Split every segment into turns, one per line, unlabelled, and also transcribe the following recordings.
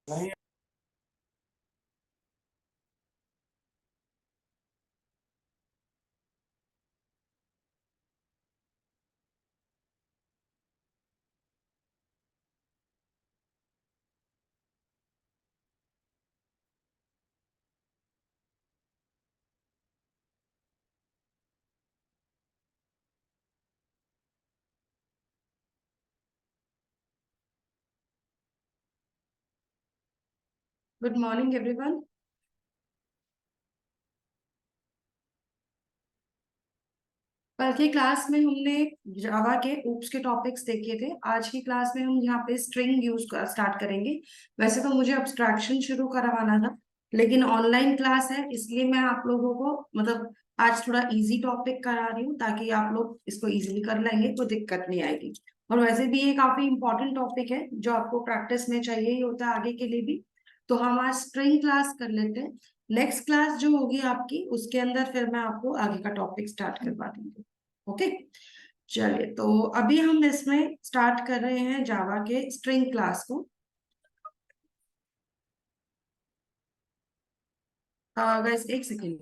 नहीं।
Good morning everyone. कल की क्लास में हमने जावा के ऊप्स के टॉपिक्स देखे थे। आज की क्लास में हम यहाँ पे स्ट्रिंग यूज स्टार्ट करेंगे। वैसे तो मुझे अब्स्ट्रैक्शन शुरू करवाना था, लेकिन ऑनलाइन क्लास है इसलिए मैं आप लोगों को मतलब आज थोड़ा इजी टॉपिक करा रही हूँ ताकि आप लोग इसको इजीली कर लेंगे, कोई दिक्कत नहीं आएगी। और वैसे भी ये काफी इंपॉर्टेंट टॉपिक है जो आपको प्रैक्टिस में चाहिए ही होता है आगे के लिए भी। तो हम आज स्ट्रिंग क्लास कर लेते हैं। नेक्स्ट क्लास जो होगी आपकी उसके अंदर फिर मैं आपको आगे का टॉपिक स्टार्ट करवा दूंगी। ओके, चलिए तो अभी हम इसमें स्टार्ट कर रहे हैं जावा के स्ट्रिंग क्लास को। गाइस एक सेकेंड।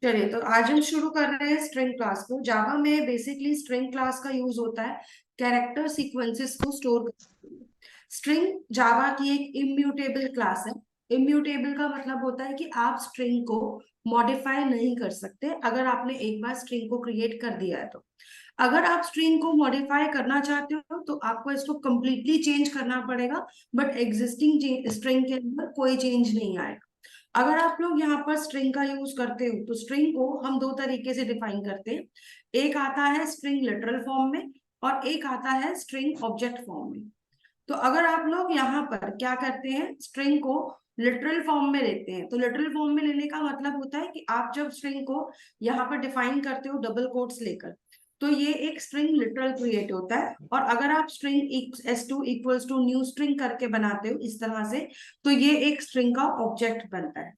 चलिए तो आज हम शुरू कर रहे हैं स्ट्रिंग क्लास को। जावा में बेसिकली स्ट्रिंग क्लास का यूज होता है कैरेक्टर सीक्वेंसेस को स्टोर करने के लिए। स्ट्रिंग जावा की एक इम्यूटेबल क्लास है। इम्यूटेबल का मतलब होता है कि आप स्ट्रिंग को मॉडिफाई नहीं कर सकते अगर आपने एक बार स्ट्रिंग को क्रिएट कर दिया है तो। अगर आप स्ट्रिंग को मॉडिफाई करना चाहते हो तो आपको इसको कंप्लीटली चेंज करना पड़ेगा, बट एग्जिस्टिंग स्ट्रिंग के अंदर कोई चेंज नहीं आएगा। अगर आप लोग यहाँ पर स्ट्रिंग का यूज करते हो तो स्ट्रिंग को हम दो तरीके से डिफाइन करते हैं। एक आता है स्ट्रिंग लिटरल फॉर्म में और एक आता है स्ट्रिंग ऑब्जेक्ट फॉर्म में। तो अगर आप लोग यहाँ पर क्या करते हैं, स्ट्रिंग को लिटरल फॉर्म में लेते हैं, तो लिटरल फॉर्म में लेने का मतलब होता है कि आप जब स्ट्रिंग को यहाँ पर डिफाइन करते हो डबल कोट्स लेकर, तो ये एक स्ट्रिंग लिटरल क्रिएट होता है। और अगर आप string s2 equals to new string करके बनाते हो इस तरह से, तो ये एक स्ट्रिंग का ऑब्जेक्ट बनता है।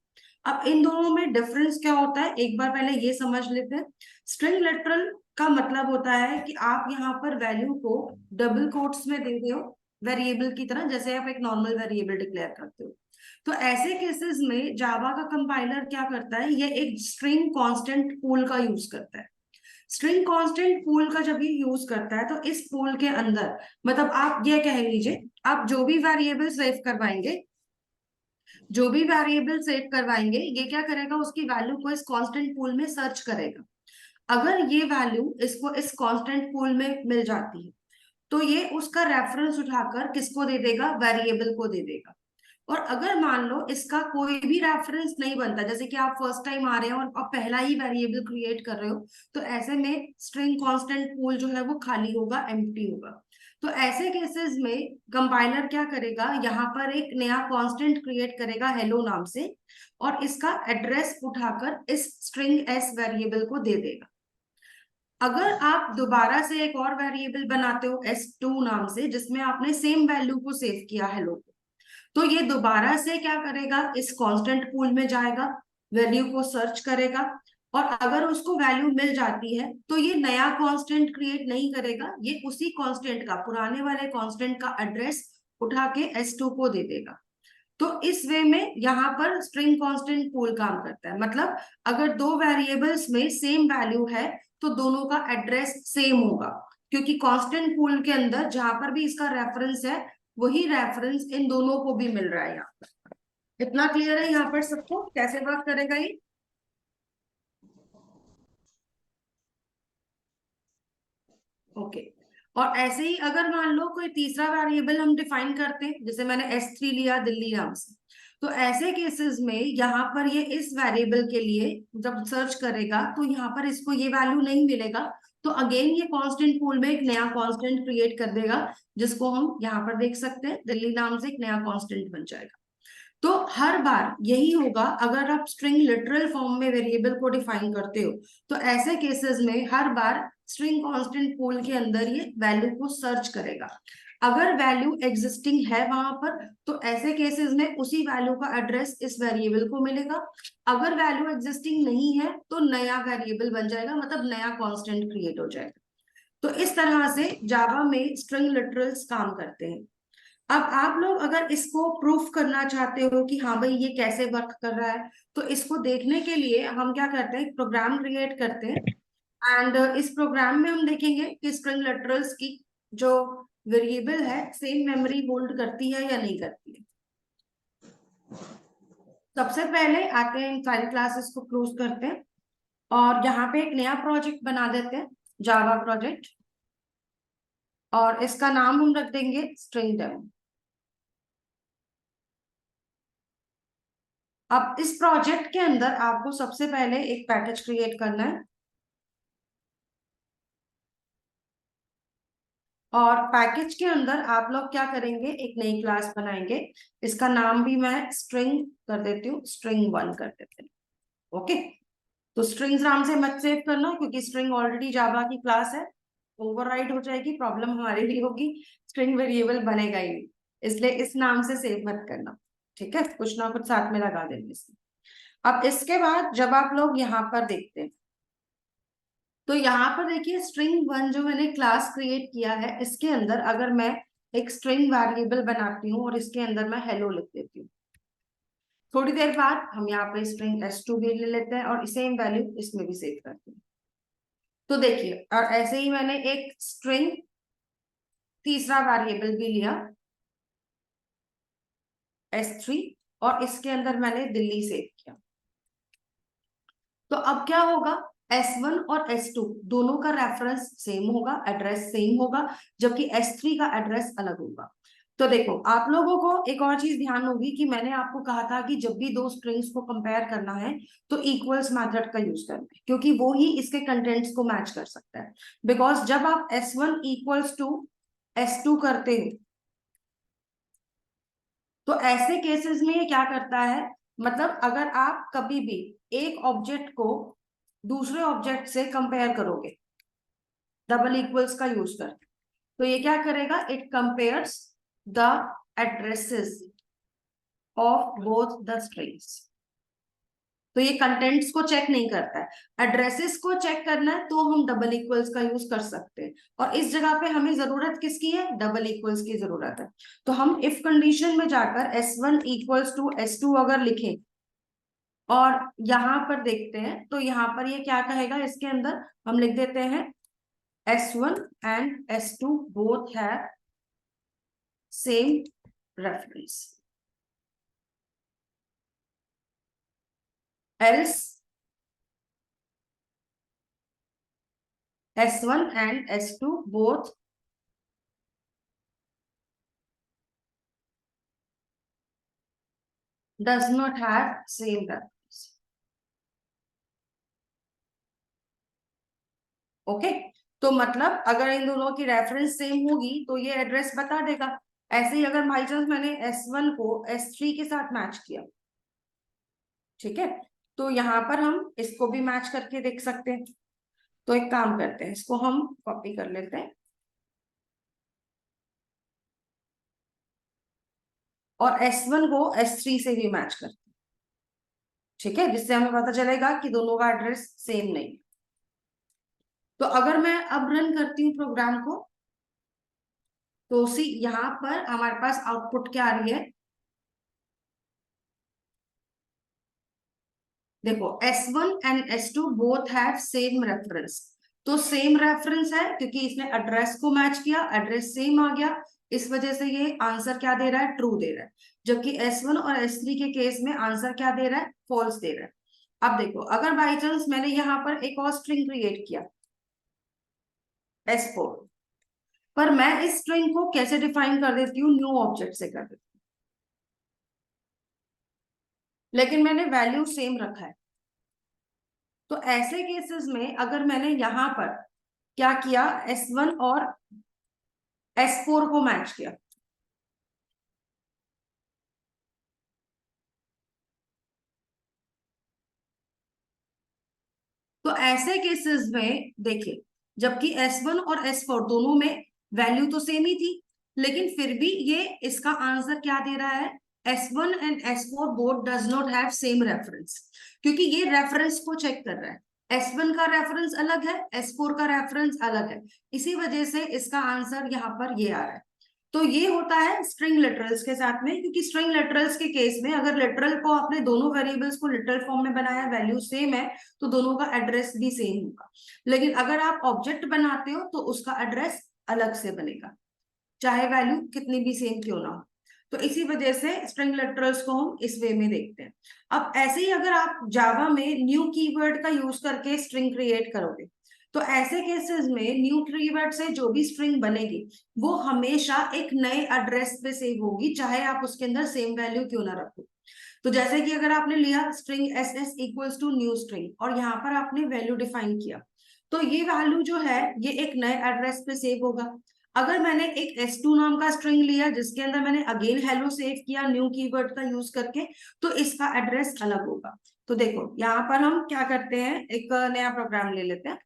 अब इन दोनों में डिफरेंस क्या होता है एक बार पहले ये समझ लेते हैं। स्ट्रिंग लिटरल का मतलब होता है कि आप यहाँ पर वैल्यू को डबल कोट्स में दे दो वेरिएबल की तरह, जैसे आप एक नॉर्मल वेरिएबल डिक्लेयर करते हो। तो ऐसे केसेस में जावा का कंपाइलर क्या करता है, ये एक स्ट्रिंग कांस्टेंट पूल का यूज करता है। स्ट्रिंग कांस्टेंट पूल का जब ये यूज करता है तो इस पूल के अंदर मतलब आप ये कह लीजिए, आप जो भी वेरिएबल सेव करवाएंगे, जो भी वेरिएबल सेव करवाएंगे ये क्या करेगा, उसकी वैल्यू को इस कांस्टेंट पूल में सर्च करेगा। अगर ये वैल्यू इसको इस कांस्टेंट पूल में मिल जाती है तो ये उसका रेफरेंस उठाकर किसको दे देगा, वेरिएबल को दे देगा। और अगर मान लो इसका कोई भी रेफरेंस नहीं बनता, जैसे कि आप फर्स्ट टाइम आ रहे हैं और आप पहला ही वेरिएबल क्रिएट कर रहे हो, तो ऐसे में स्ट्रिंग कांस्टेंट पूल जो है वो खाली होगा, एम्प्टी होगा। तो ऐसे केसेस में कंपाइलर क्या करेगा, यहाँ पर एक नया कांस्टेंट क्रिएट करेगा हेलो नाम से, और इसका एड्रेस उठाकर इस स्ट्रिंग एस वेरिएबल को दे देगा। अगर आप दोबारा से एक और वेरिएबल बनाते हो s2 नाम से, जिसमें आपने सेम वैल्यू को सेव किया हेलो को, तो ये दोबारा से क्या करेगा, इस कांस्टेंट पूल में जाएगा, वैल्यू को सर्च करेगा, और अगर उसको वैल्यू मिल जाती है तो ये नया कांस्टेंट क्रिएट नहीं करेगा, ये उसी कांस्टेंट का, पुराने वाले कांस्टेंट का एड्रेस उठा के s2 को दे देगा। तो इस वे में यहाँ पर स्ट्रिंग कांस्टेंट पूल काम करता है। मतलब अगर दो वेरिएबल्स में सेम वैल्यू है तो दोनों का एड्रेस सेम होगा, क्योंकि कांस्टेंट पूल के अंदर जहां पर भी इसका रेफरेंस है वही रेफरेंस इन दोनों को भी मिल रहा है। यहाँ पर इतना क्लियर है यहाँ पर सबको कैसे बात करेगा ये? ओके, और ऐसे ही अगर मान लो कोई तीसरा वेरिएबल हम डिफाइन करते हैं, जैसे मैंने S3 लिया दिल्ली नाम से, तो ऐसे केसेस में यहाँ पर ये इस वेरिएबल के लिए जब सर्च करेगा तो यहाँ पर इसको ये वैल्यू नहीं मिलेगा, तो अगेन ये कांस्टेंट पूल में एक नया कांस्टेंट क्रिएट कर देगा, जिसको हम यहाँ पर देख सकते हैं, दिल्ली नाम से एक नया कांस्टेंट बन जाएगा। तो हर बार यही होगा अगर आप स्ट्रिंग लिटरल फॉर्म में वेरिएबल को डिफाइन करते हो, तो ऐसे केसेस में हर बार स्ट्रिंग कांस्टेंट पूल के अंदर ये वैल्यू को सर्च करेगा। अगर वैल्यू एग्जिस्टिंग है वहां पर, तो ऐसे केसेस में उसी वैल्यू का एड्रेस इस वेरिएबल को मिलेगा। अगर वैल्यू एग्जिस्टिंग नहीं है तो नया वेरिएबल बन जाएगा, मतलब नया कांस्टेंट क्रिएट हो जाएगा। तो इस तरह से जावा में स्ट्रिंग लिटरल्स काम करते हैं। अब आप लोग अगर इसको प्रूफ करना चाहते हो कि हाँ भाई ये कैसे वर्क कर रहा है, तो इसको देखने के लिए हम क्या करते हैं, प्रोग्राम क्रिएट करते हैं। एंड इस प्रोग्राम में हम देखेंगे कि स्ट्रिंग लिटरल्स की जो वेरिएबल है सेम मेमोरी होल्ड करती है या नहीं करती है। सबसे पहले आते हैं, इन सारी क्लासेस को क्लोज करते हैं और यहाँ पे एक नया प्रोजेक्ट बना देते हैं, जावा प्रोजेक्ट, और इसका नाम हम रख देंगे स्ट्रिंग डेमो। अब इस प्रोजेक्ट के अंदर आपको सबसे पहले एक पैकेज क्रिएट करना है, और पैकेज के अंदर आप लोग क्या करेंगे, एक नई क्लास बनाएंगे। इसका नाम भी मैं स्ट्रिंग कर देती हूँ, string1 कर देते हैं। ओके, तो स्ट्रिंग्स नाम से मत सेव करना, क्योंकि स्ट्रिंग ऑलरेडी जावा की क्लास है, ओवरराइड हो जाएगी, प्रॉब्लम हमारे लिए होगी, स्ट्रिंग वेरिएबल बनेगा ही नहीं, इसलिए इस नाम से सेव मत करना। ठीक है, कुछ ना कुछ साथ में लगा देंगे इसमें। अब इसके बाद जब आप लोग यहाँ पर देखते हैं, तो यहाँ पर देखिए string1 जो मैंने क्लास क्रिएट किया है, इसके अंदर अगर मैं एक स्ट्रिंग वेरिएबल बनाती हूँ और इसके अंदर मैं हेलो लिख देती हूँ, थोड़ी देर बाद हम यहाँ पे स्ट्रिंग S2 भी ले लेते हैं और सेम वैल्यू इसमें भी सेव करते हैं। तो देखिए, और ऐसे ही मैंने एक स्ट्रिंग तीसरा वेरिएबल भी लिया S3, और इसके अंदर मैंने दिल्ली सेव किया। तो अब क्या होगा, S1 और S2 दोनों का रेफरेंस सेम होगा, एड्रेस सेम होगा, जबकि S3 का एड्रेस अलग होगा। तो देखो, आप लोगों को एक और चीज ध्यान होगी कि मैंने आपको कहा था कि जब भी दो स्ट्रिंग्स को कंपेयर करना है तो इक्वल्स मेथड का यूज करना है, क्योंकि वो ही इसके कंटेंट्स को मैच कर सकता है। बिकॉज जब आप S1 इक्वल्स टू S2 करते हो, तो ऐसे केसेस में ये क्या करता है, मतलब अगर आप कभी भी एक ऑब्जेक्ट को दूसरे ऑब्जेक्ट से कंपेयर करोगे डबल इक्वल्स का यूज करके, तो ये क्या करेगा, it compares the addresses of both the strings. तो ये कंटेंट्स को चेक नहीं करता है, एड्रेसेस को चेक करना है तो हम डबल इक्वल्स का यूज कर सकते हैं, और इस जगह पे हमें जरूरत किसकी है, डबल इक्वल्स की जरूरत है। तो हम इफ कंडीशन में जाकर S1 इक्वल्स टू S2 अगर लिखें और यहां पर देखते हैं, तो यहां पर ये क्या कहेगा, इसके अंदर हम लिख देते हैं S1 and S2 both have same reference, else S1 and S2 both does not have same reference. Okay, तो मतलब अगर इन दोनों की रेफरेंस सेम होगी तो ये एड्रेस बता देगा। ऐसे ही अगर बाई चांस मैंने S1 को S3 के साथ मैच किया, ठीक है, तो यहाँ पर हम इसको भी मैच करके देख सकते हैं। तो एक काम करते हैं, इसको हम कॉपी कर लेते हैं और S1 को S3 से भी मैच करते हैं, ठीक है, जिससे हमें पता चलेगा कि दोनों का एड्रेस सेम नहीं। तो अगर मैं अब रन करती हूँ प्रोग्राम को, तो सी यहाँ पर हमारे पास आउटपुट क्या आ रही है, देखो S1 and S2 both have same reference. तो सेम रेफरेंस है क्योंकि इसने एड्रेस को मैच किया, एड्रेस सेम आ गया, इस वजह से ये आंसर क्या दे रहा है, ट्रू दे रहा है। जबकि S1 और S3 के केस में आंसर क्या दे रहा है, फॉल्स दे रहा है। अब देखो, अगर बाई चांस मैंने यहाँ पर एक और स्ट्रिंग क्रिएट किया S4, पर मैं इस स्ट्रिंग को कैसे डिफाइन कर देती हूँ, न्यू ऑब्जेक्ट से कर देती हूँ, लेकिन मैंने वैल्यू सेम रखा है। तो ऐसे केसेस में अगर मैंने यहां पर क्या किया, S1 और S4 को मैच किया, तो ऐसे केसेस में देखिए, जबकि S1 और S4 दोनों में वैल्यू तो सेम ही थी, लेकिन फिर भी ये इसका आंसर क्या दे रहा है, S1 and S4 both does not have same reference, क्योंकि ये रेफरेंस को चेक कर रहा है। S1 का रेफरेंस अलग है, S4 का रेफरेंस अलग है, इसी वजह से इसका आंसर यहाँ पर ये आ रहा है। तो ये होता है स्ट्रिंग लिटरल्स के साथ में, क्योंकि स्ट्रिंग लिटरल्स के केस में अगर लिटरल को आपने दोनों वेरिएबल्स को लिटरल फॉर्म में बनाया, वैल्यू सेम है, तो दोनों का एड्रेस भी सेम होगा। लेकिन अगर आप ऑब्जेक्ट बनाते हो तो उसका एड्रेस अलग से बनेगा, चाहे वैल्यू कितनी भी सेम क्यों ना हो। तो इसी वजह से स्ट्रिंग लिटरल्स को हम इस वे में देखते हैं। अब ऐसे ही अगर आप जावा में न्यू कीवर्ड का यूज करके स्ट्रिंग क्रिएट करोगे, तो ऐसे केसेस में न्यू कीवर्ड से जो भी स्ट्रिंग बनेगी वो हमेशा एक नए एड्रेस पे सेव होगी, चाहे आप उसके अंदर सेम वैल्यू क्यों ना रखो। तो जैसे कि अगर आपने लिया string S S equals to new string और यहाँ पर आपने वैल्यू डिफाइन किया, तो ये वैल्यू जो है ये एक नए एड्रेस पे सेव होगा। अगर मैंने एक S2 नाम का स्ट्रिंग लिया जिसके अंदर मैंने अगेन हेलो सेव किया न्यू कीवर्ड का यूज करके, तो इसका एड्रेस अलग होगा। तो देखो यहाँ पर हम क्या करते हैं, एक नया प्रोग्राम ले लेते हैं।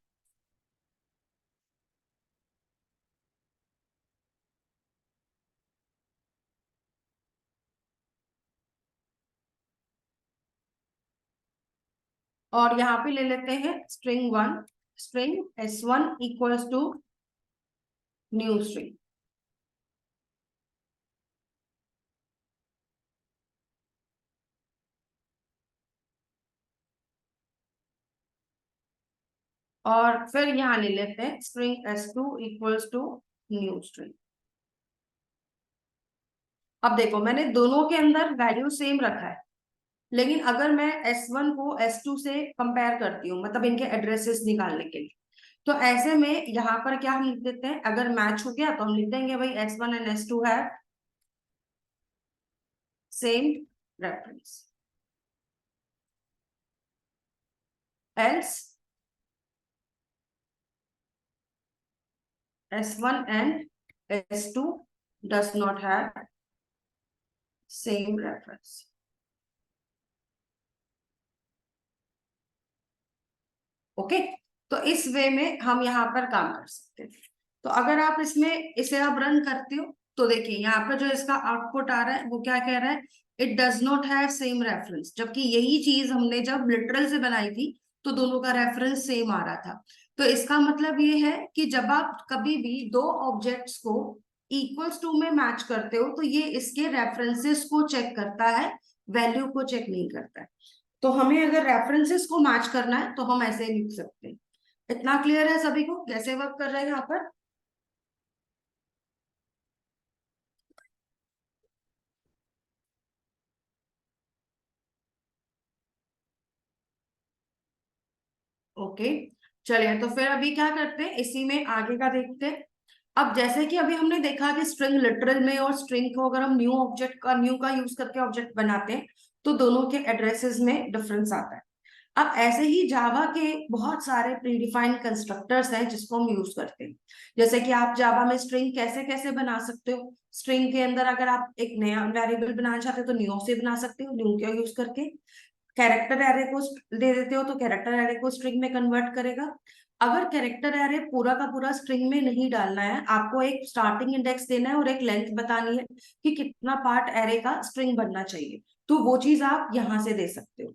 और यहाँ पे ले लेते हैं string 1, string S1 equals to new string. और फिर यहाँ ले लेते हैं string S2 equals to new string. अब देखो मैंने दोनों के अंदर वैल्यू सेम रखा है, लेकिन अगर मैं S1 को S2 से कंपेयर करती हूँ, मतलब इनके एड्रेसेस निकालने के लिए, तो ऐसे में यहाँ पर क्या हम लिख देते हैं, अगर मैच हो गया तो हम लिख देंगे भाई S1 एंड S2 है same reference, else S1 and S2 does not have same reference। Okay, तो इस वे में हम यहाँ पर काम कर सकते हैं। तो अगर आप इसमें इसे अब रन करते हो तो देखिए यहाँ पर जो इसका आउटपुट आ रहा है वो क्या कह रहा है, it does not have same reference, जबकि यही चीज हमने जब लिटरल से बनाई थी तो दोनों का रेफरेंस सेम आ रहा था। तो इसका मतलब ये है कि जब आप कभी भी दो ऑब्जेक्ट्स को इक्वल्स टू में मैच करते हो तो ये इसके रेफरेंसेस को चेक करता है, वैल्यू को चेक नहीं करता है। तो हमें अगर रेफरेंसेस को मैच करना है तो हम ऐसे लिख सकते हैं। इतना क्लियर है सभी को कैसे वर्क कर रहा है यहाँ पर? ओके, चलिए तो फिर अभी क्या करते हैं, इसी में आगे का देखते हैं। अब जैसे कि अभी हमने देखा कि स्ट्रिंग लिटरल में और स्ट्रिंग को अगर हम न्यू ऑब्जेक्ट का न्यू का यूज करके ऑब्जेक्ट बनाते हैं तो दोनों के एड्रेसेस में डिफरेंस आता है। अब ऐसे ही जावा के बहुत सारे प्रीडिफाइंड कंस्ट्रक्टर्स हैं जिसको हम यूज करते हैं। जैसे कि आप जावा में स्ट्रिंग कैसे कैसे बना सकते हो, स्ट्रिंग के अंदर अगर आप एक नया वेरिएबल बनाना चाहते हो तो न्यू से बना सकते हो, न्यू का यूज करके। कैरेक्टर एरे को दे देते हो तो कैरेक्टर एरे को स्ट्रिंग में कन्वर्ट करेगा। अगर कैरेक्टर एरे पूरा का पूरा स्ट्रिंग में नहीं डालना है, आपको एक स्टार्टिंग इंडेक्स देना है और एक लेंथ बतानी है कि कितना पार्ट एरे का स्ट्रिंग बनना चाहिए, तो वो चीज आप यहां से दे सकते हो।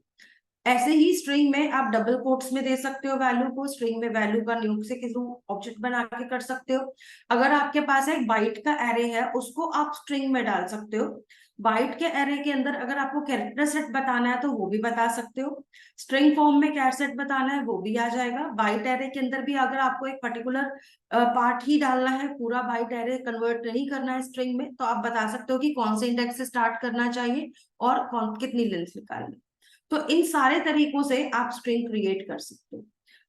ऐसे ही स्ट्रिंग में आप डबल कोट्स में दे सकते हो वैल्यू को, स्ट्रिंग में वैल्यू का न्यू से किसी ऑब्जेक्ट बना के कर सकते हो। अगर आपके पास एक बाइट का एरे है उसको आप स्ट्रिंग में डाल सकते हो। बाइट के एरे के अंदर अगर आपको कैरेक्टर सेट बताना है तो वो भी बता सकते हो। स्ट्रिंग फॉर्म में कैर सेट बताना है वो भी आ जाएगा। बाइट एरे के अंदर भी अगर आपको एक पर्टिकुलर पार्ट ही डालना है, पूरा बाइट एरे कन्वर्ट नहीं करना है स्ट्रिंग में, तो आप बता सकते हो कि कौन से इंडेक्स से स्टार्ट करना चाहिए और कौन कितनी लेंथ निकालनी। तो इन सारे तरीकों से आप स्ट्रिंग क्रिएट कर सकते हो।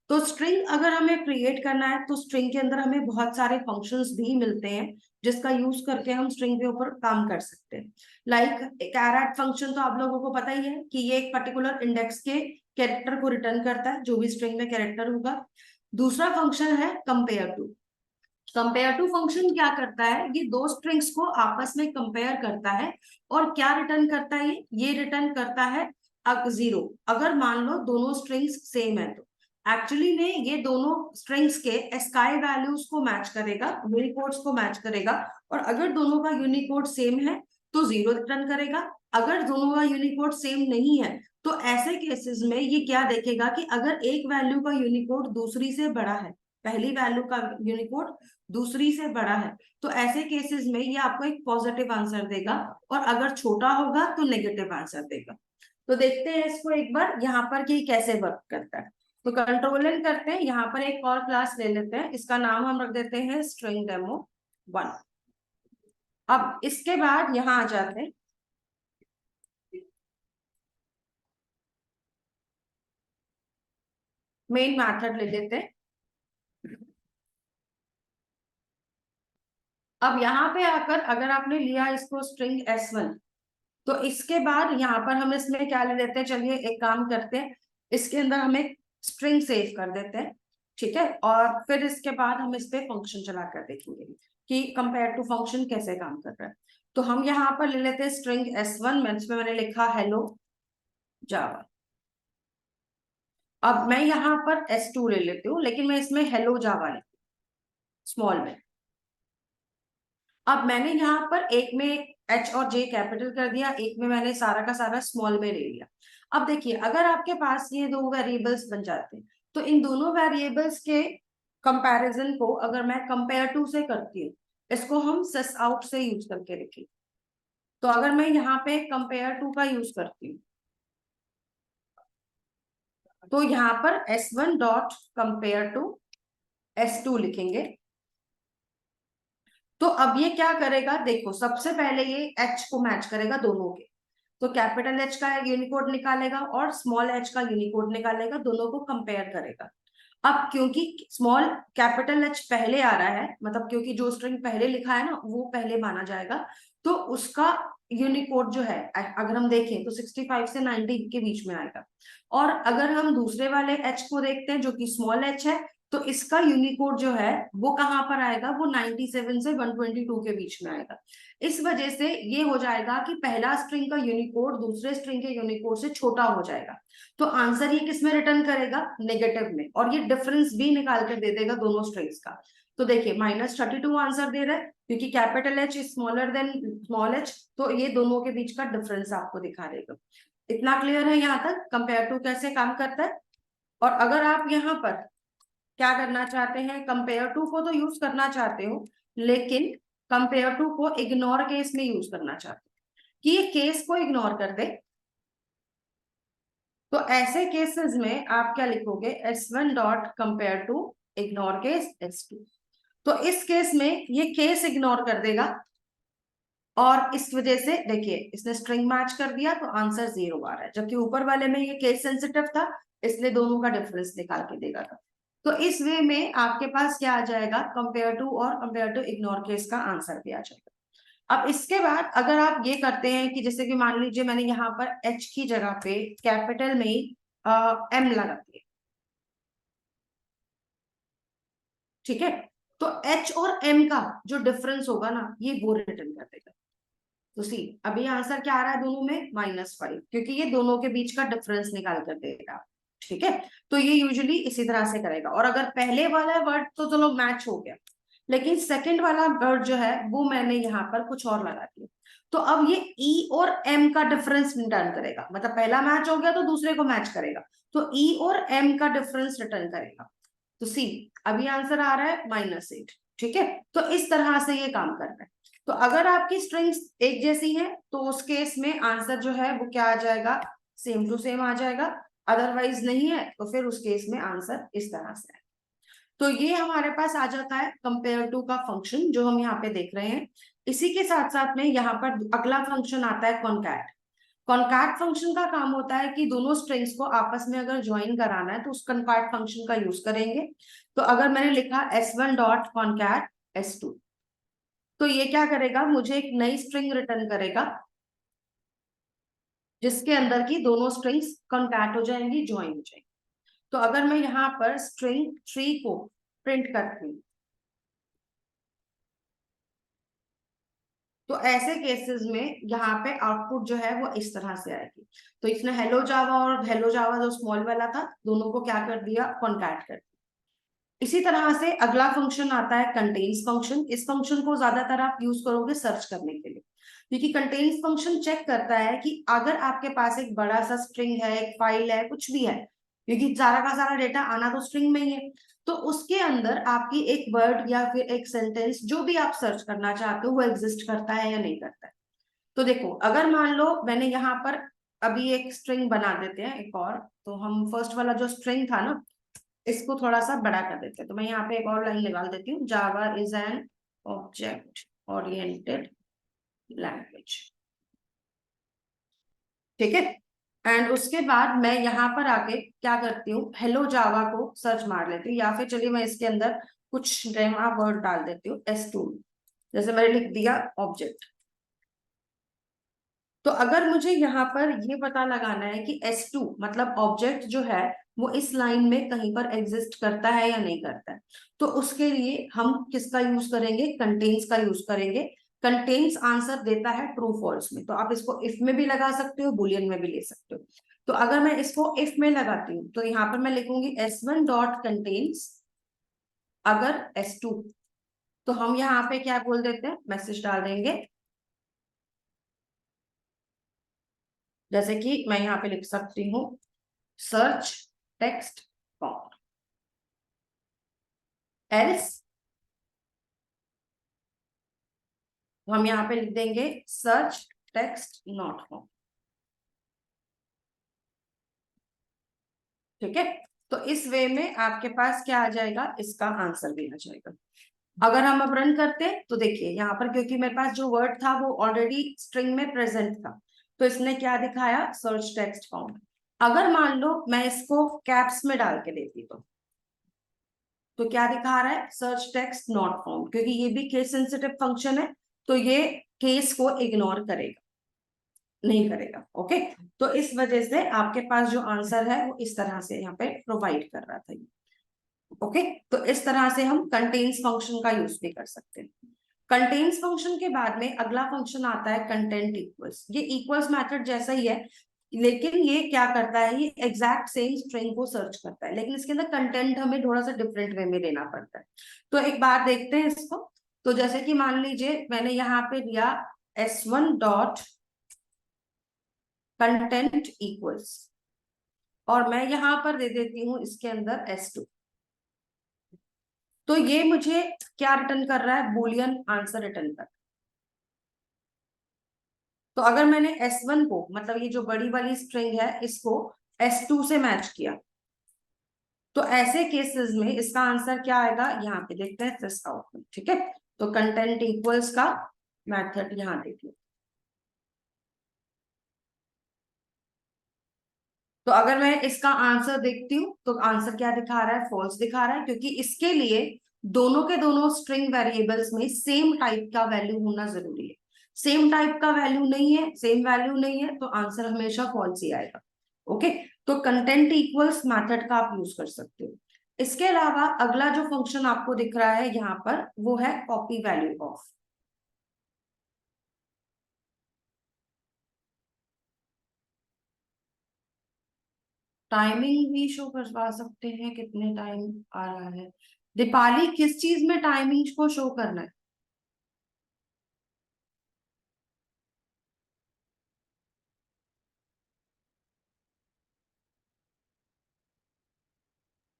तो स्ट्रिंग अगर हमें क्रिएट करना है तो स्ट्रिंग के अंदर हमें बहुत सारे फंक्शंस भी मिलते हैं जिसका यूज करके हम स्ट्रिंग के ऊपर काम कर सकते हैं। लाइक कैरेट फंक्शन तो आप लोगों को पता ही है कि ये एक पर्टिकुलर इंडेक्स के कैरेक्टर को रिटर्न करता है, जो भी स्ट्रिंग में कैरेक्टर होगा। दूसरा फंक्शन है compare to. Compare to function क्या करता है, ये दो स्ट्रिंग्स को आपस में कंपेयर करता है और क्या रिटर्न करता है, ये रिटर्न करता है जीरो, अगर मान लो दोनों स्ट्रिंग्स सेम है तो। एक्चुअली में ये दोनों स्ट्रिंग्स के एस्काई वैल्यूज को मैच करेगा, यूनिकोड्स को मैच करेगा, और अगर दोनों का यूनिकोड सेम है तो जीरो रिटर्न करेगा। अगर दोनों का यूनिकोड सेम नहीं है तो ऐसे केसेस में ये क्या देखेगा कि अगर एक वैल्यू का यूनिकोड दूसरी से बड़ा है, पहली वैल्यू का यूनिकोड दूसरी से बड़ा है, तो ऐसे केसेस में ये आपको एक पॉजिटिव आंसर देगा, और अगर छोटा होगा तो नेगेटिव आंसर देगा। तो देखते हैं इसको एक बार यहाँ पर कि कैसे वर्क करता है। तो कंट्रोल एन करते हैं, यहाँ पर एक और क्लास ले लेते हैं, इसका नाम हम रख देते हैं स्ट्रिंग डेमो 1। अब इसके बाद यहाँ आ जाते हैं, मेन मेथड ले लेते हैं। अब यहाँ पे आकर अगर आपने लिया इसको स्ट्रिंग S1, तो इसके बाद यहाँ पर हम इसमें क्या ले लेते हैं, चलिए एक काम करते हैं, इसके अंदर हम एक स्ट्रिंग सेव कर देते हैं, ठीक है। और फिर इसके बाद हम इस पे फंक्शन चलाकर देखेंगे कि कंपेयर टू फंक्शन कैसे काम कर रहा है। तो हम यहाँ पर ले लेते हैं स्ट्रिंग S1, में इसमें मैंने लिखा हेलो जावा। अब मैं यहाँ पर S2 ले लेती हूँ, लेकिन मैं इसमें हेलो जावा लिखती हूँ स्मॉल में। अब मैंने यहाँ पर एक में एच और जे कैपिटल कर दिया, एक में मैंने सारा का सारा स्मॉल में ले लिया। अब देखिए अगर आपके पास ये दो वेरिएबल्स बन जाते हैं तो इन दोनों वेरिएबल्स के कंपैरिजन को अगर मैं कंपेयर टू से करती हूँ, इसको हम सिस आउट से यूज करके लिखें। तो अगर मैं यहाँ पे कंपेयर टू का यूज करती हूँ तो यहाँ पर S1 dot compare to S2 लिखेंगे। तो अब ये क्या करेगा, देखो सबसे पहले ये H को मैच करेगा दोनों के, तो कैपिटल H का यूनिकोड निकालेगा और स्मॉल h का यूनिकोड निकालेगा, दोनों को कंपेयर करेगा। अब क्योंकि स्मॉल कैपिटल H पहले आ रहा है, मतलब क्योंकि जो स्ट्रिंग पहले लिखा है ना वो पहले माना जाएगा, तो उसका यूनिकोड जो है अगर हम देखें तो 65 से 90 के बीच में आएगा। और अगर हम दूसरे वाले H को देखते हैं जो कि स्मॉल h है, तो इसका यूनिकोड जो है वो कहां पर आएगा, वो 97 से 122 के बीच में आएगा। इस वजह से ये हो जाएगा कि पहला स्ट्रिंग का यूनिकोड दूसरे स्ट्रिंग के यूनिकोड से छोटा हो जाएगा। तो आंसर ये किस में रिटर्न करेगा, नेगेटिव में, और ये डिफरेंस भी निकाल कर दे देगा दोनों स्ट्रिंग्स का। तो देखिए -32 आंसर दे रहा है क्योंकि capital H is smaller than small h, तो ये दोनों के बीच का डिफरेंस आपको दिखा देगा। इतना क्लियर है यहाँ तक कंपेयर टू कैसे काम करता है। और अगर आप यहाँ पर क्या करना चाहते हैं, कंपेयर टू को तो यूज करना चाहते हो, लेकिन कंपेयर टू को इग्नोर केस में यूज करना चाहते हो कि ये केस को इग्नोर कर दे, तो ऐसे केसेस में आप क्या लिखोगे, S1 dot compare to ignore case S2। तो इस केस में ये केस इग्नोर कर देगा, और इस वजह से देखिए इसने स्ट्रिंग मैच कर दिया तो आंसर 0 आ रहा है, जबकि ऊपर वाले में ये केस सेंसिटिव था इसलिए दोनों का डिफरेंस निकाल के देगा था। तो इस वे में आपके पास क्या आ जाएगा, कंपेयर टू और कंपेयर टू इग्नोर केस का आंसर भी आ जाएगा। अब इसके बाद अगर आप ये करते हैं कि जैसे कि मान लीजिए मैंने यहाँ पर H की जगह पे कैपिटल में M लगा दिया, ठीक है, तो H और M का जो डिफरेंस होगा ना ये वो रिटर्न कर देगा। तो सी अभी आंसर क्या आ रहा है दोनों में, -5, क्योंकि ये दोनों के बीच का डिफरेंस निकाल कर देगा, ठीक है। तो ये यूजुअली इसी तरह से करेगा। और अगर पहले वाला वर्ड तो चलो मैच हो गया, लेकिन सेकंड वाला वर्ड जो है वो मैंने यहाँ पर कुछ और लगा दिया, तो अब ये E और M का डिफरेंस रिटर्न करेगा, मतलब पहला मैच हो गया तो दूसरे को मैच करेगा, तो E और M का डिफरेंस रिटर्न करेगा। तो सी अभी आंसर आ रहा है -8, ठीक है। तो इस तरह से ये काम कर रहा है। तो अगर आपकी स्ट्रिंग्स एक जैसी है तो उस केस में आंसर जो है वो क्या आ जाएगा, सेम टू सेम आ जाएगा। अदरवाइज नहीं है तो फिर उस केस में आंसर इस तरह से है। तो ये हमारे पास आ जाता है कंपेयर टू का फंक्शन जो हम यहाँ पे देख रहे हैं। इसी के साथ साथ में यहाँ पर अगला फंक्शन आता है कॉन्कैट। कॉन्कैट फंक्शन का काम होता है कि दोनों स्ट्रिंग्स को आपस में अगर ज्वाइन कराना है तो उस कॉन्कैट फंक्शन का यूज करेंगे। तो अगर मैंने लिखा s1 डॉट कॉन्कैट s2, तो ये क्या करेगा, मुझे एक नई स्ट्रिंग रिटर्न करेगा जिसके अंदर की दोनों स्ट्रिंग्स कॉन्कैट हो जाएंगी, ज्वाइन हो जाएंगी। तो अगर मैं यहाँ पर स्ट्रिंग 3 को प्रिंट करती हूँ तो ऐसे केसेस में यहाँ पे आउटपुट जो है वो इस तरह से आएगी। तो इसने हेलो जावा और हेलो जावा जो स्मॉल वाला था दोनों को क्या कर दिया, कॉन्कैट कर दिया। इसी तरह से अगला फंक्शन आता है कंटेन्स फंक्शन। इस फंक्शन को ज्यादातर आप यूज करोगे सर्च करने के लिए, क्योंकि कंटेन्स फंक्शन चेक करता है कि अगर आपके पास एक बड़ा सा स्ट्रिंग है, एक फाइल है, कुछ भी है, क्योंकि सारा का सारा डेटा आना तो स्ट्रिंग में ही है, तो उसके अंदर आपकी एक वर्ड या फिर एक सेंटेंस जो भी आप सर्च करना चाहते हो वो एग्जिस्ट करता है या नहीं करता है। तो देखो, अगर मान लो मैंने यहाँ पर अभी एक स्ट्रिंग बना देते हैं एक और, तो हम फर्स्ट वाला जो स्ट्रिंग था ना इसको थोड़ा सा बड़ा कर देते हैं। तो मैं यहाँ पे एक और लाइन निकाल देती हूँ, Java is an object oriented language. ठीक है। एंड उसके बाद मैं यहाँ पर आके क्या करती हूँ, हेलो जावा को सर्च मार लेती हूँ, या फिर चलिए मैं इसके अंदर कुछ नया वर्ड डाल देती हूँ s2, जैसे मैंने लिख दिया ऑब्जेक्ट। तो अगर मुझे यहाँ पर ये पता लगाना है कि S2 मतलब ऑब्जेक्ट जो है वो इस लाइन में कहीं पर एग्जिस्ट करता है या नहीं करता है, तो उसके लिए हम किसका यूज करेंगे, कंटेन्स का यूज करेंगे। कंटेन्स आंसर देता है ट्रू फॉल्स में, तो आप इसको इफ में भी लगा सकते हो, बुलियन में भी ले सकते हो। तो अगर मैं इसको इफ में लगाती हूँ तो यहाँ पर मैं लिखूंगी s1 डॉट कंटेन्स अगर s2, तो हम यहाँ पे क्या बोल देते हैं, मैसेज डाल देंगे, जैसे कि मैं यहाँ पे लिख सकती हूँ सर्च टेक्स्ट फॉन्ट, एल्स हम यहाँ पे लिख देंगे सर्च टेक्स्ट नॉट फॉन्ट। ठीक है। तो इस वे में आपके पास क्या आ जाएगा, इसका आंसर भी आ जाएगा। अगर हम अब रन करते हैं तो देखिए यहाँ पर, क्योंकि मेरे पास जो वर्ड था वो ऑलरेडी स्ट्रिंग में प्रेजेंट था, तो इसने क्या दिखाया, सर्च टेक्स्ट फाउंड। अगर मान लो मैं इसको कैप्स में डाल के देती तो क्या दिखा रहा है, सर्च टेक्स्ट नॉट फाउंड, क्योंकि ये भी केस सेंसिटिव फंक्शन है, तो ये केस को इग्नोर करेगा, नहीं करेगा। ओके। तो इस वजह से आपके पास जो आंसर है वो इस तरह से यहाँ पे प्रोवाइड कर रहा था ये। ओके। तो इस तरह से हम कंटेन्स फंक्शन का यूज भी कर सकते हैं। कंटेन्स फंक्शन के बाद में अगला फंक्शन आता है कंटेंट इक्वल्स। ये इक्वल्स मेथड जैसा ही है, लेकिन ये क्या करता है, ये एग्जैक्ट सेम स्ट्रिंग को सर्च करता है, लेकिन इसके अंदर कंटेंट हमें थोड़ा सा डिफरेंट वे में देना पड़ता है। तो एक बार देखते हैं इसको। तो जैसे कि मान लीजिए मैंने यहाँ पे दिया s1 डॉट कंटेंट इक्वल्स, और मैं यहाँ पर दे देती हूँ इसके अंदर s2, तो ये मुझे क्या रिटर्न कर रहा है, बुलियन आंसर रिटर्न कर। तो अगर मैंने s1 को, मतलब ये जो बड़ी वाली स्ट्रिंग है, इसको s2 से मैच किया, तो ऐसे केसेस में इसका आंसर क्या आएगा, यहाँ पे देखते हैं दिस आउटपुट। ठीक है। तो कंटेंट इक्वल्स का मेथड यहाँ देखिए। तो अगर मैं इसका आंसर देखती हूँ तो आंसर क्या दिखा रहा है, फॉल्स दिखा रहा है, क्योंकि इसके लिए दोनों के दोनों स्ट्रिंग वेरिएबल्स में सेम टाइप का वैल्यू होना जरूरी है। सेम टाइप का वैल्यू नहीं है, सेम वैल्यू नहीं है, तो आंसर हमेशा फॉल्स ही आएगा। ओके। तो कंटेंट इक्वल्स मेथड का आप यूज कर सकते हो। इसके अलावा अगला जो फंक्शन आपको दिख रहा है यहाँ पर वो है कॉपी वैल्यू ऑफ। टाइमिंग भी शो करवा सकते हैं, कितने टाइम आ रहा है। दीपाली किस चीज में टाइमिंग को शो करना है,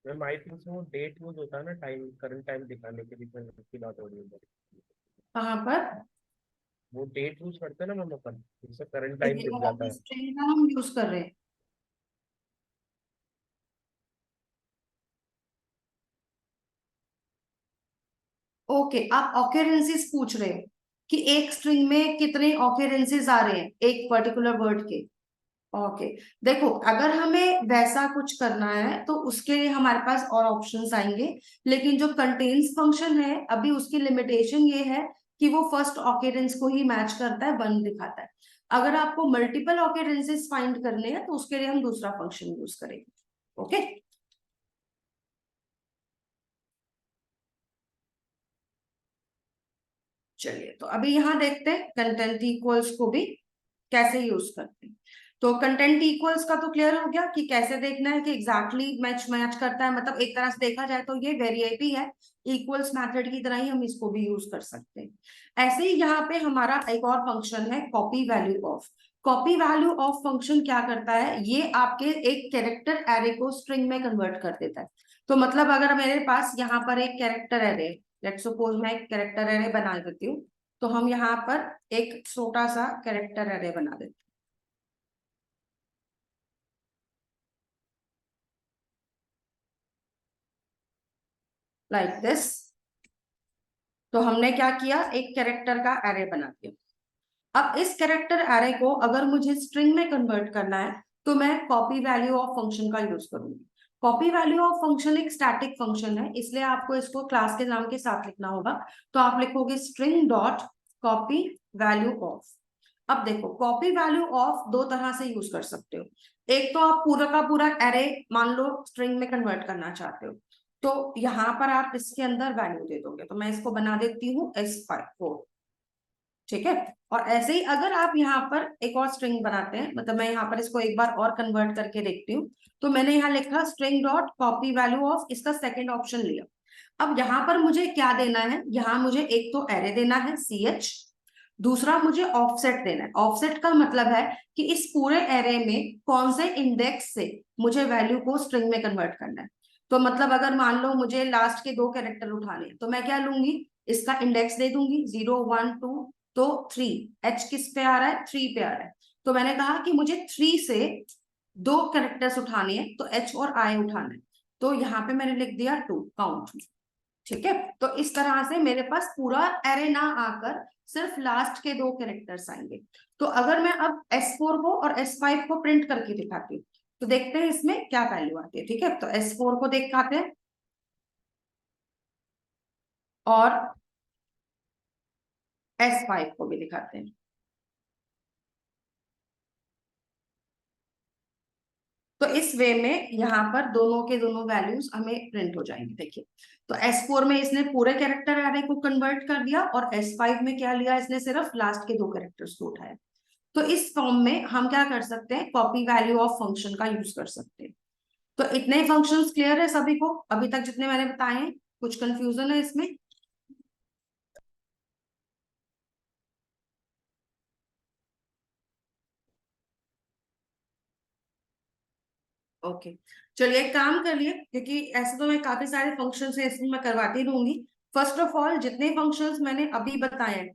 मैम आई थिंक वो डेट यूज होता है ना, टाइम करंट टाइम दिखाने के लिए, मैम उसकी बात हो रही है।
कहाँ पर,
वो डेट यूज करते हैं ना मैम अपन, जिससे करंट टाइम
देखिए
दिख
अगर
जाता है।
इस ट्रेन का हम यूज कर रहे हैं, ओके आप ऑकरेंसेस पूछ रहे हो कि एक स्ट्रिंग में कितने ऑकरेंसेस आ रहे हैं एक पर्टिकुलर वर्ड के। ओके, देखो अगर हमें वैसा कुछ करना है तो उसके लिए हमारे पास और ऑप्शंस आएंगे, लेकिन जो कंटेन्स फंक्शन है अभी उसकी लिमिटेशन ये है कि वो फर्स्ट ऑकेरेंस को ही मैच करता है, वन दिखाता है। अगर आपको मल्टीपल ऑकेरेंसेस फाइंड करने हैं तो उसके लिए हम दूसरा फंक्शन यूज करेंगे। ओके, चलिए तो अभी यहाँ देखते हैं कंटेंट इक्वल्स को भी कैसे यूज करते हैं। तो कंटेंट इक्वल्स का तो क्लियर हो गया कि कैसे देखना है कि एग्जैक्टली मैच मैच करता है, मतलब एक तरह से देखा जाए तो ये वेरिएटी है, इक्वल्स मेथड की तरह ही हम इसको भी यूज कर सकते हैं। ऐसे ही यहाँ पे हमारा एक और फंक्शन है copy value of. Copy value of function क्या करता है, ये आपके एक कैरेक्टर एरे को स्ट्रिंग में कन्वर्ट कर देता है। तो मतलब अगर मेरे पास यहाँ पर एक कैरेक्टर एरे, लेट्स सपोज मैं एक कैरेक्टर एरे बना देती हूँ, तो हम यहाँ पर एक छोटा सा कैरेक्टर एरे बना देते हैं लाइक दिस। तो हमने क्या किया, एक कैरेक्टर का एरे बना दिया। अब इस कैरेक्टर एरे को अगर मुझे स्ट्रिंग में कन्वर्ट करना है तो मैं कॉपी वैल्यू ऑफ फंक्शन का यूज करूंगी। कॉपी वैल्यू ऑफ फंक्शन एक स्टैटिक फंक्शन है, इसलिए आपको इसको क्लास के नाम के साथ लिखना होगा। तो आप लिखोगे string dot copy value of. अब देखो कॉपी वैल्यू ऑफ दो तरह से यूज कर सकते हो। एक तो आप पूरा का पूरा एरे मान लो स्ट्रिंग में कन्वर्ट करना चाहते हो, तो यहाँ पर आप इसके अंदर वैल्यू दे दोगे। तो मैं इसको बना देती हूँ S4, ठीक है। और ऐसे ही अगर आप यहाँ पर एक और स्ट्रिंग बनाते हैं, मतलब मैं यहाँ पर इसको एक बार और कन्वर्ट करके देखती हूँ, तो मैंने यहाँ लिखा string dot copy value of, इसका सेकंड ऑप्शन लिया। अब यहाँ पर मुझे क्या देना है, यहाँ मुझे एक तो एरे देना है CH, दूसरा मुझे ऑफसेट देना है। ऑफसेट का मतलब है कि इस पूरे एरे में कौन से इंडेक्स से मुझे वैल्यू को स्ट्रिंग में कन्वर्ट करना है। तो मतलब अगर मान लो मुझे लास्ट के दो कैरेक्टर उठाने हैं तो मैं क्या लूंगी, इसका इंडेक्स दे दूंगी 0 1 2, तो 3। H किस पे आ रहा है, 3 पे आ रहा है। तो मैंने कहा कि मुझे 3 से दो कैरेक्टर्स उठाने हैं, तो H और I उठाना है। तो यहाँ पे मैंने लिख दिया 2 काउंट, ठीक है। तो इस तरह से मेरे पास पूरा एरे ना आकर सिर्फ लास्ट के दो कैरेक्टर्स आएंगे। तो अगर मैं अब S4 को और S5 को प्रिंट करके दिखाती हूँ तो देखते हैं इसमें क्या वैल्यू आती है, ठीक है। तो S4 को दिखाते हैं और S5 को भी दिखाते हैं। तो इस वे में यहाँ पर दोनों के दोनों वैल्यूज हमें प्रिंट हो जाएंगे, देखिए। तो S4 में इसने पूरे कैरेक्टर एरे को कन्वर्ट कर दिया और S5 में क्या लिया, इसने सिर्फ लास्ट के दो कैरेक्टर्स को उठाया। तो इस फॉर्म में हम क्या कर सकते हैं, कॉपी वैल्यू ऑफ फंक्शन का यूज कर सकते हैं। तो इतने फंक्शंस क्लियर है सभी को अभी तक जितने मैंने बताए हैं, कुछ कंफ्यूजन है इसमें? ओके, चलिए एक काम कर लिए, क्योंकि ऐसे तो मैं काफी सारे फंक्शंस हैं इसमें मैं करवाती रहूंगी। फर्स्ट ऑफ ऑल जितने फंक्शंस मैंने अभी बताए हैं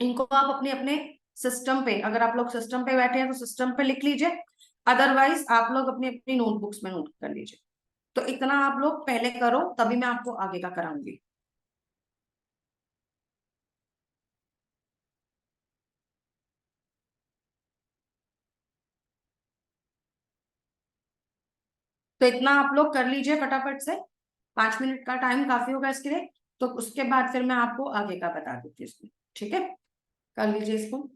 इनको आप अपने अपने सिस्टम पे, अगर आप लोग सिस्टम पे बैठे हैं तो सिस्टम पे लिख लीजिए, अदरवाइज आप लोग अपनी अपनी नोटबुक्स में नोट कर लीजिए। तो इतना आप लोग पहले करो, तभी मैं आपको आगे का कराऊंगी। तो इतना आप लोग कर लीजिए फटाफट से, 5 मिनट का टाइम काफी होगा इसके लिए। तो उसके बाद फिर मैं आपको आगे का बता दूंगी इसमें, ठीक है। कर लीजिए इसको।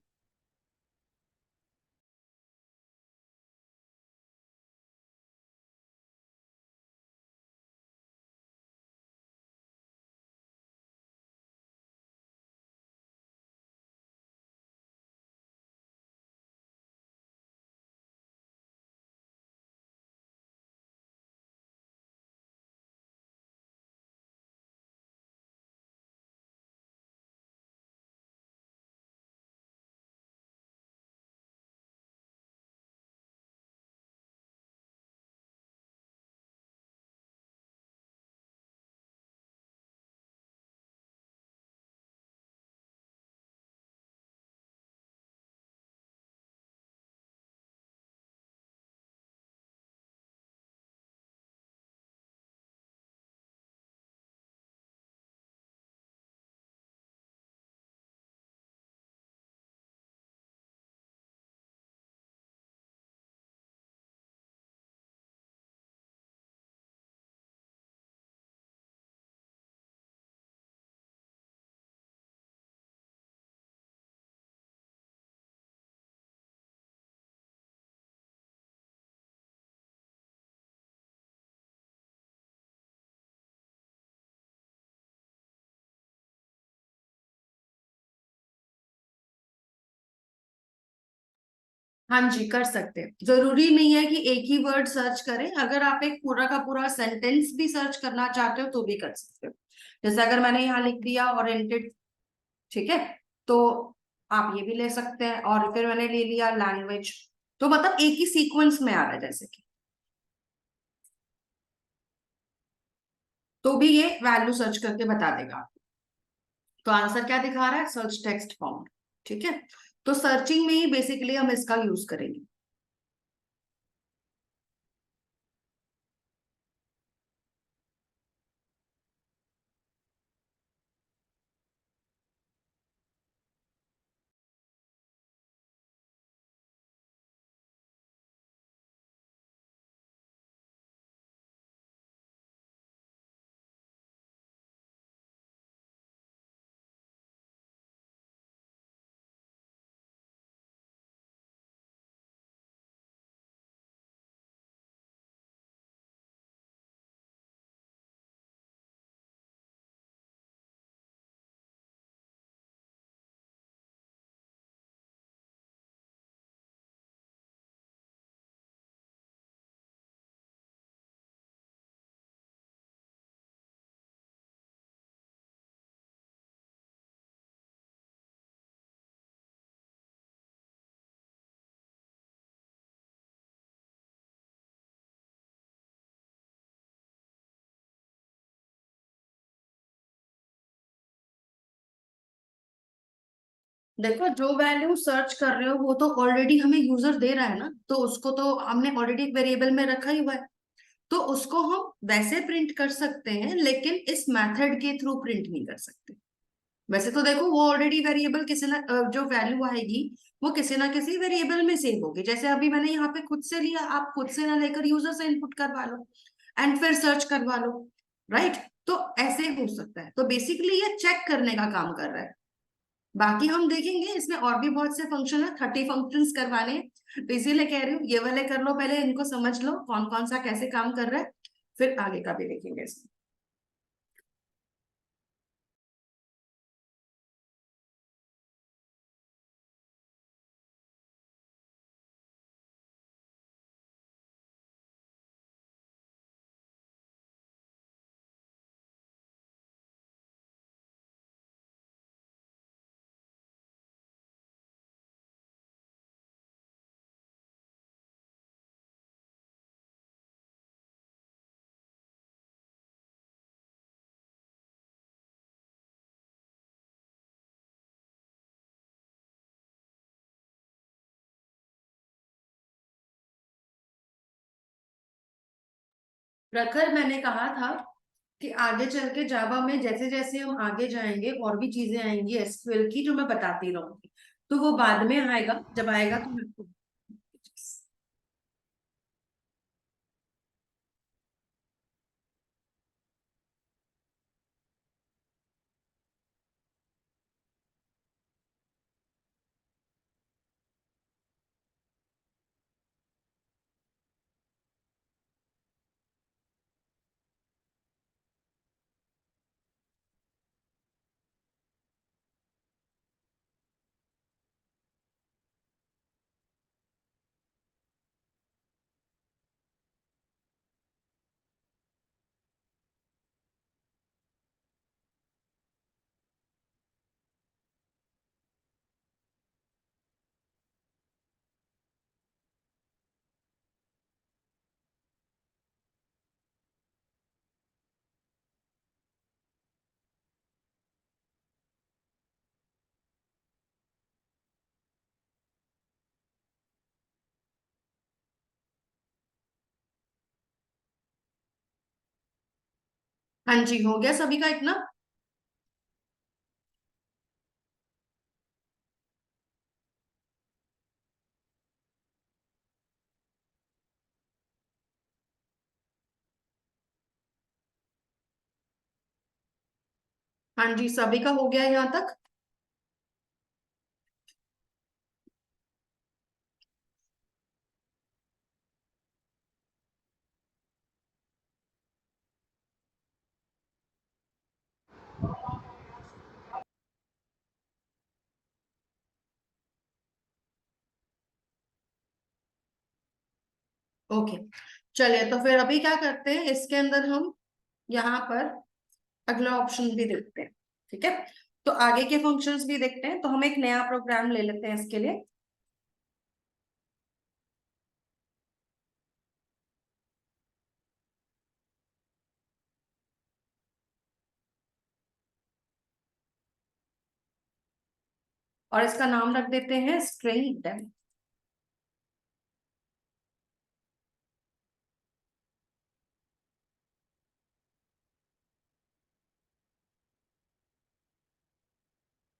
हाँ जी, कर सकते हैं। जरूरी नहीं है कि एक ही वर्ड सर्च करें, अगर आप एक पूरा का पूरा सेंटेंस भी सर्च करना चाहते हो तो भी कर सकते हो। जैसे अगर मैंने यहाँ लिख दिया ओरिएंटेड, ठीक है, तो आप ये भी ले सकते हैं। और फिर मैंने ले लिया लैंग्वेज, तो मतलब एक ही सीक्वेंस में आ रहा है जैसे कि, तो भी ये वैल्यू सर्च करके बता देगा। तो आंसर क्या दिखा रहा है? Search text form. ठीक है, तो सर्चिंग में ही बेसिकली हम इसका यूज करेंगे। देखो, जो वैल्यू सर्च कर रहे हो वो तो ऑलरेडी हमें यूजर दे रहा है ना, तो उसको तो हमने ऑलरेडी एक वेरिएबल में रखा ही हुआ है, तो उसको हम वैसे प्रिंट कर सकते हैं, लेकिन इस मेथड के थ्रू प्रिंट नहीं कर सकते। वैसे तो देखो, वो ऑलरेडी वेरिएबल किसी ना जो वैल्यू आएगी वो किसी ना किसी वेरिएबल में सेव होगी। जैसे अभी मैंने यहाँ पे खुद से लिया, आप खुद से ना लेकर यूजर से इनपुट करवा लो एंड फिर सर्च करवा लो, राइट? तो ऐसे हो सकता है, तो बेसिकली ये चेक करने का काम कर रहा है। बाकी हम देखेंगे, इसमें और भी बहुत से फंक्शन है, 30 फंक्शंस करवाने हैं, तो इसीलिए कह रही हूँ ये वाले कर लो पहले, इनको समझ लो कौन कौन सा कैसे काम कर रहा है, फिर आगे का भी देखेंगे इसमें। प्रखर, मैंने कहा था कि आगे चल के जावा में जैसे जैसे हम आगे जाएंगे और भी चीजें आएंगी एसक्यूएल की, जो मैं बताती रहूंगी, तो वो बाद में आएगा, जब आएगा तो मैं आपको। हाँ जी, हो गया सभी का इतना। हाँ जी, सभी का हो गया यहाँ तक। ओके, चलिए तो फिर अभी क्या करते हैं, इसके अंदर हम यहाँ पर अगला ऑप्शन भी देखते हैं। ठीक है, तो आगे के फंक्शंस भी देखते हैं। तो हम एक नया प्रोग्राम ले लेते हैं इसके लिए। और इसका नाम रख देते हैं स्ट्रिंग डेम।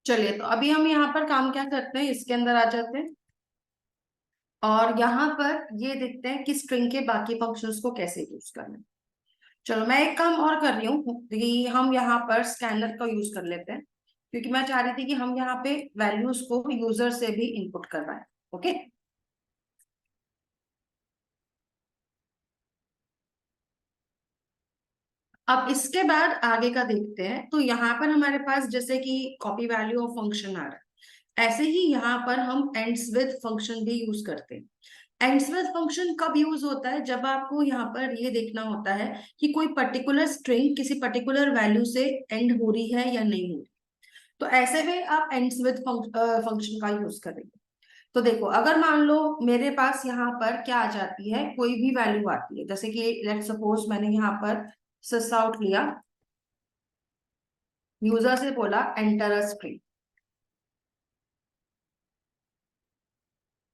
चलिए तो अभी हम यहाँ पर काम क्या करते हैं, इसके अंदर आ जाते हैं और यहाँ पर ये देखते हैं कि स्ट्रिंग के बाकी फंक्शंस को कैसे यूज करना है। चलो मैं एक काम और कर रही हूँ कि हम यहाँ पर स्कैनर का यूज कर लेते हैं, क्योंकि मैं चाह रही थी कि हम यहाँ पे वैल्यूज को यूजर से भी इनपुट करवाएं। ओके, अब इसके बाद आगे का देखते हैं। तो यहाँ पर हमारे पास जैसे कि कॉपी वैल्यू ऑफ फंक्शन आ रहा है, ऐसे ही यहाँ पर हम एंड्स विद फंक्शन भी यूज करते हैं। एंड्स विद फंक्शन कब यूज होता है, जब आपको यहाँ पर ये देखना होता है कि कोई पर्टिकुलर स्ट्रिंग किसी पर्टिकुलर वैल्यू से एंड हो रही है या नहीं हो रही। तो ऐसे में आप एंड्स विद फंक्शन का यूज करेंगे। तो देखो, अगर मान लो मेरे पास यहाँ पर क्या आ जाती है, कोई भी वैल्यू आती है, जैसे कि लेट्स सपोज मैंने यहाँ पर सिस आउट लिया, यूजर से बोला एंटर अ स्ट्रिंग,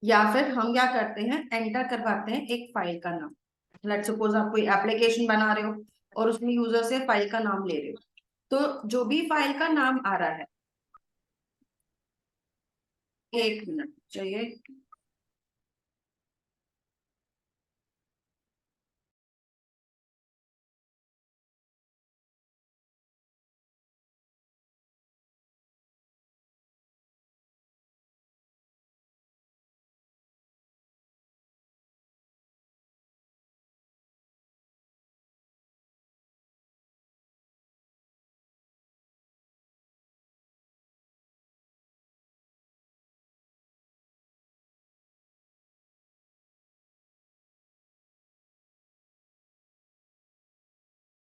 या फिर हम क्या करते हैं, एंटर करवाते हैं एक फाइल का नाम। लेट्स सपोज आप कोई एप्लीकेशन बना रहे हो और उसमें यूजर से फाइल का नाम ले रहे हो, तो जो भी फाइल का नाम आ रहा है, एक मिनट चाहिए,